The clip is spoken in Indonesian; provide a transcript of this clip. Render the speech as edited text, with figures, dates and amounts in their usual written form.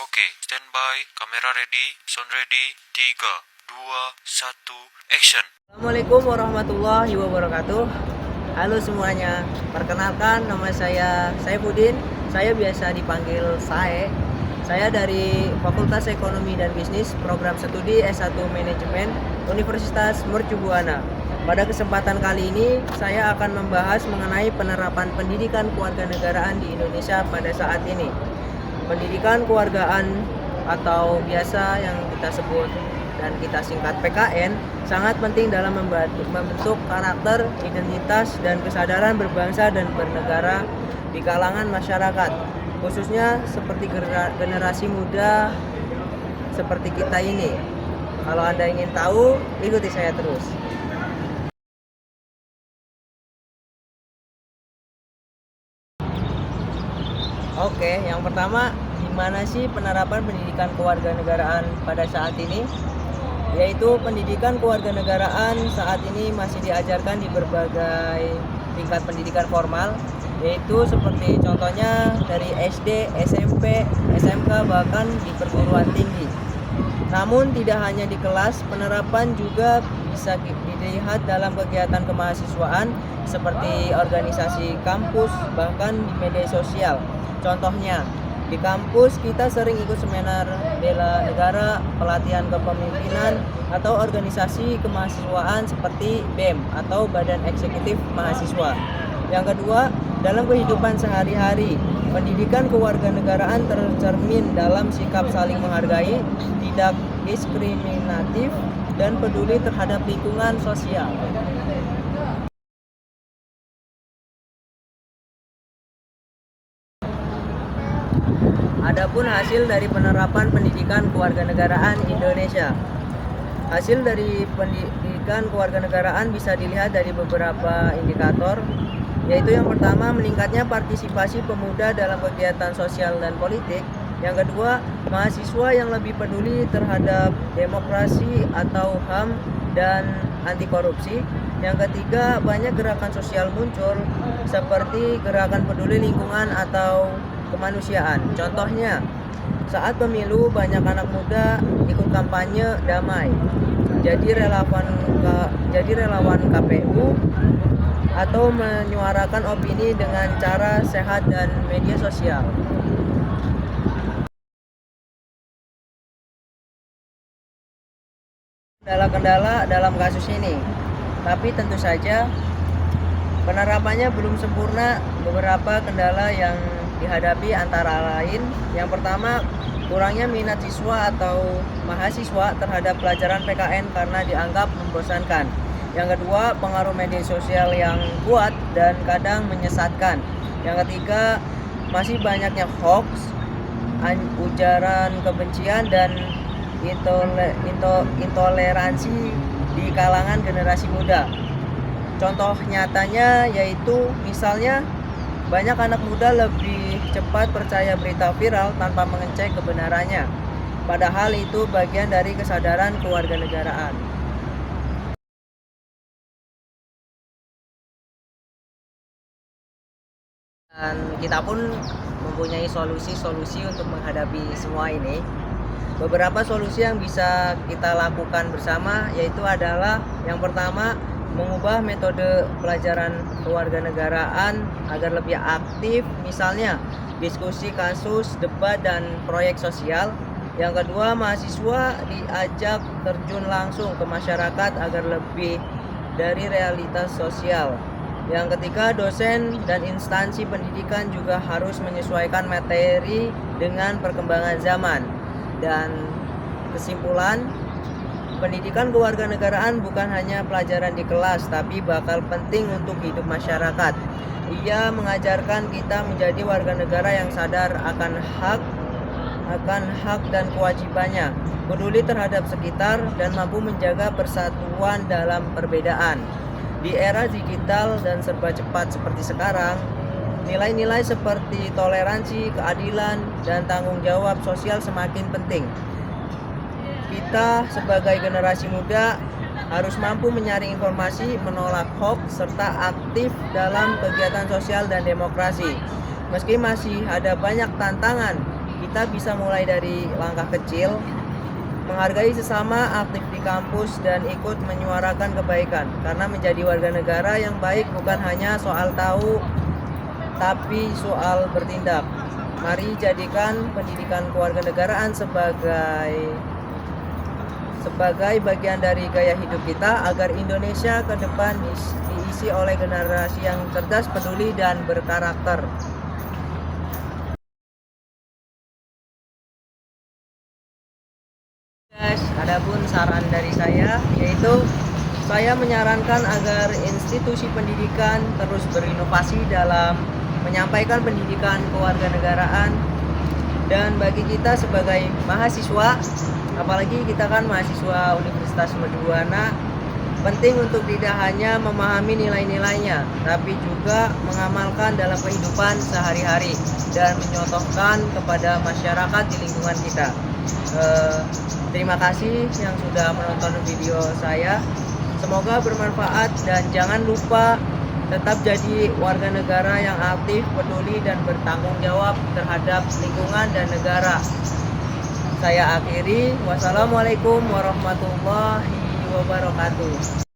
Oke, standby, kamera ready, sound ready, 3, 2, 1, action. Assalamualaikum warahmatullahi wabarakatuh. Halo semuanya, perkenalkan nama saya Saifuddin. Saya biasa dipanggil Sae. Saya dari Fakultas Ekonomi dan Bisnis, Program Studi S1 Manajemen, Universitas Mercu Buana. Pada kesempatan kali ini, saya akan membahas mengenai penerapan pendidikan kewarganegaraan di Indonesia pada saat ini. Pendidikan kewargaan atau biasa yang kita sebut dan kita singkat PKN sangat penting dalam membentuk karakter, identitas, dan kesadaran berbangsa dan bernegara di kalangan masyarakat, khususnya seperti generasi muda seperti kita ini. Kalau Anda ingin tahu, ikuti saya terus. Oke, yang pertama, gimana sih penerapan pendidikan kewarganegaraan pada saat ini? Yaitu pendidikan kewarganegaraan saat ini masih diajarkan di berbagai tingkat pendidikan formal, yaitu seperti contohnya dari SD, SMP, SMK, bahkan di perguruan tinggi. Namun tidak hanya di kelas, penerapan juga bisa dilihat dalam kegiatan kemahasiswaan seperti organisasi kampus, bahkan di media sosial. Contohnya, di kampus kita sering ikut seminar bela negara, pelatihan kepemimpinan, atau organisasi kemahasiswaan seperti BEM atau Badan Eksekutif Mahasiswa. Yang kedua, dalam kehidupan sehari-hari, pendidikan kewarganegaraan tercermin dalam sikap saling menghargai, tidak diskriminatif, dan peduli terhadap lingkungan sosial. Adapun hasil dari penerapan pendidikan kewarganegaraan Indonesia. Hasil dari pendidikan kewarganegaraan bisa dilihat dari beberapa indikator, yaitu yang pertama, meningkatnya partisipasi pemuda dalam kegiatan sosial dan politik. Yang kedua, mahasiswa yang lebih peduli terhadap demokrasi atau HAM dan anti korupsi. Yang ketiga, banyak gerakan sosial muncul seperti gerakan peduli lingkungan atau kemanusiaan. Contohnya, saat pemilu banyak anak muda ikut kampanye damai, jadi relawan KPU, atau menyuarakan opini dengan cara sehat dan media sosial. Kendala-kendala dalam kasus ini, tapi tentu saja penerapannya belum sempurna. Beberapa kendala yang dihadapi antara lain, yang pertama, kurangnya minat siswa atau mahasiswa terhadap pelajaran PKN karena dianggap membosankan. Yang kedua, pengaruh media sosial yang kuat dan kadang menyesatkan. Yang ketiga, masih banyaknya hoax, ujaran kebencian, dan intoleransi di kalangan generasi muda. Contoh nyatanya yaitu misalnya banyak anak muda lebih cepat percaya berita viral tanpa mengecek kebenarannya, padahal itu bagian dari kesadaran kewarganegaraan. Dan kita pun mempunyai solusi-solusi untuk menghadapi semua ini. Beberapa solusi yang bisa kita lakukan bersama yaitu adalah yang pertama, mengubah metode pelajaran kewarganegaraan agar lebih aktif, misalnya diskusi kasus, debat, dan proyek sosial. Yang kedua, mahasiswa diajak terjun langsung ke masyarakat agar lebih dari realitas sosial. Yang ketiga, dosen dan instansi pendidikan juga harus menyesuaikan materi dengan perkembangan zaman. Dan kesimpulan, pendidikan kewarganegaraan bukan hanya pelajaran di kelas, tapi bakal penting untuk hidup masyarakat. Ia mengajarkan kita menjadi warga negara yang sadar akan hak dan kewajibannya, peduli terhadap sekitar, dan mampu menjaga persatuan dalam perbedaan. Di era digital dan serba cepat seperti sekarang, nilai-nilai seperti toleransi, keadilan, dan tanggung jawab sosial semakin penting. Kita sebagai generasi muda harus mampu menyaring informasi, menolak hoax, serta aktif dalam kegiatan sosial dan demokrasi. Meski masih ada banyak tantangan, kita bisa mulai dari langkah kecil, menghargai sesama, aktif di kampus, dan ikut menyuarakan kebaikan. Karena menjadi warga negara yang baik bukan hanya soal tahu, tapi soal bertindak. Mari jadikan pendidikan kewarganegaraan sebagai bagian dari gaya hidup kita agar Indonesia ke depan diisi oleh generasi yang cerdas, peduli, dan berkarakter. Guys, adapun saran dari saya yaitu saya menyarankan agar institusi pendidikan terus berinovasi dalam menyampaikan pendidikan kewarganegaraan, dan bagi kita sebagai mahasiswa, apalagi kita kan mahasiswa Universitas Mercubuana, penting untuk tidak hanya memahami nilai-nilainya, tapi juga mengamalkan dalam kehidupan sehari-hari dan menyontohkan kepada masyarakat di lingkungan kita. Terima kasih yang sudah menonton video saya. Semoga bermanfaat dan jangan lupa tetap jadi warga negara yang aktif, peduli, dan bertanggung jawab terhadap lingkungan dan negara. Saya akhiri. Wassalamualaikum warahmatullahi wabarakatuh.